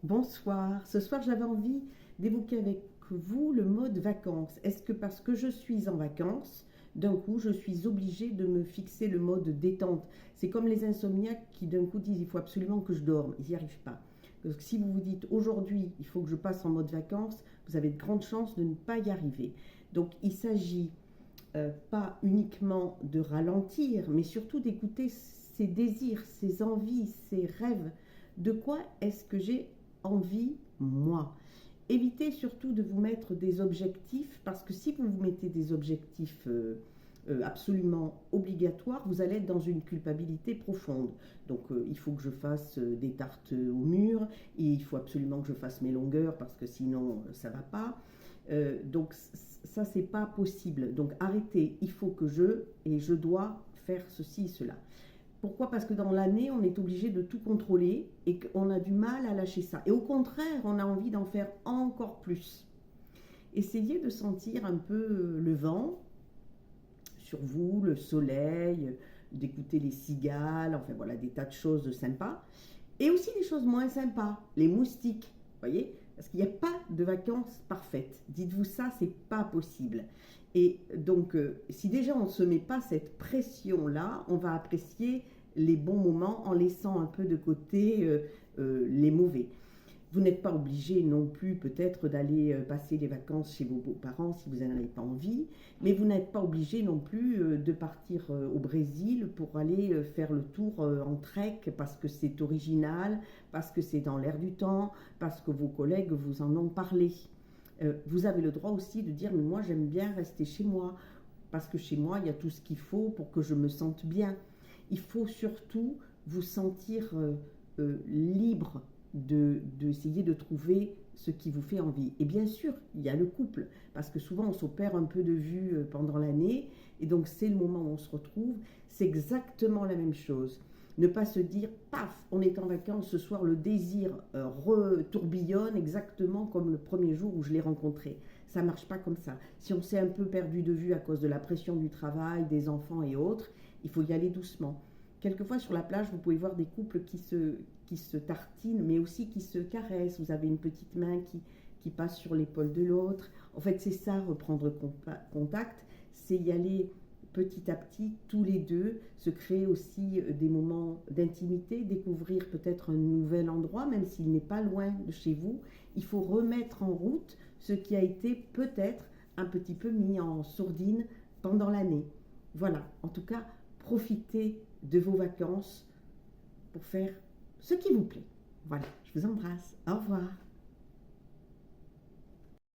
Bonsoir. Ce soir, j'avais envie d'évoquer avec vous le mode vacances. Est-ce que parce que je suis en vacances, d'un coup, je suis obligée de me fixer le mode détente? C'est comme les insomniaques qui d'un coup disent il faut absolument que je dorme. Ils n'y arrivent pas. Parce que si vous vous dites aujourd'hui, il faut que je passe en mode vacances, vous avez de grandes chances de ne pas y arriver. Donc, il s'agit pas uniquement de ralentir, mais surtout d'écouter ses désirs, ses envies, ses rêves. De quoi est-ce que j'ai envie, moi? Évitez surtout de vous mettre des objectifs, parce que si vous vous mettez des objectifs absolument obligatoires, vous allez être dans une culpabilité profonde. Donc il faut que je fasse des tartes au mur, et il faut absolument que je fasse mes longueurs, parce que sinon ça ne va pas. Donc ça, c'est pas possible. Donc arrêtez, il faut que et je dois faire ceci et cela. Pourquoi? Parce que dans l'année, on est obligé de tout contrôler et qu'on a du mal à lâcher ça. Et au contraire, on a envie d'en faire encore plus. Essayez de sentir un peu le vent sur vous, le soleil, d'écouter les cigales, enfin voilà, des tas de choses sympas. Et aussi des choses moins sympas, les moustiques, voyez? Parce qu'il n'y a pas de vacances parfaites. Dites-vous ça, c'est pas possible. Et donc, si déjà on ne se met pas cette pression-là, on va apprécier les bons moments en laissant un peu de côté les mauvais. Vous n'êtes pas obligé non plus peut-être d'aller passer les vacances chez vos beaux-parents si vous n'en avez pas envie, mais vous n'êtes pas obligé non plus de partir au Brésil pour aller faire le tour en trek parce que c'est original, parce que c'est dans l'air du temps, parce que vos collègues vous en ont parlé. Vous avez le droit aussi de dire mais moi j'aime bien rester chez moi parce que chez moi il y a tout ce qu'il faut pour que je me sente bien. Il faut surtout vous sentir libre d'essayer de trouver ce qui vous fait envie. Et bien sûr, il y a le couple, parce que souvent on s'opère un peu de vue pendant l'année, et donc c'est le moment où on se retrouve. C'est exactement la même chose. Ne pas se dire, paf, on est en vacances, ce soir le désir retourbillonne exactement comme le premier jour où je l'ai rencontré. Ça ne marche pas comme ça. Si on s'est un peu perdu de vue à cause de la pression du travail, des enfants et autres, il faut y aller doucement. Quelquefois sur la plage, vous pouvez voir des couples qui se tartinent, mais aussi qui se caressent. Vous avez une petite main qui passe sur l'épaule de l'autre. En fait, c'est ça, reprendre contact, c'est y aller petit à petit, tous les deux, se créer aussi des moments d'intimité, découvrir peut-être un nouvel endroit, même s'il n'est pas loin de chez vous. Il faut remettre en route ce qui a été peut-être un petit peu mis en sourdine pendant l'année. Voilà, en tout cas, profitez de vos vacances pour faire ce qui vous plaît. Voilà, je vous embrasse. Au revoir.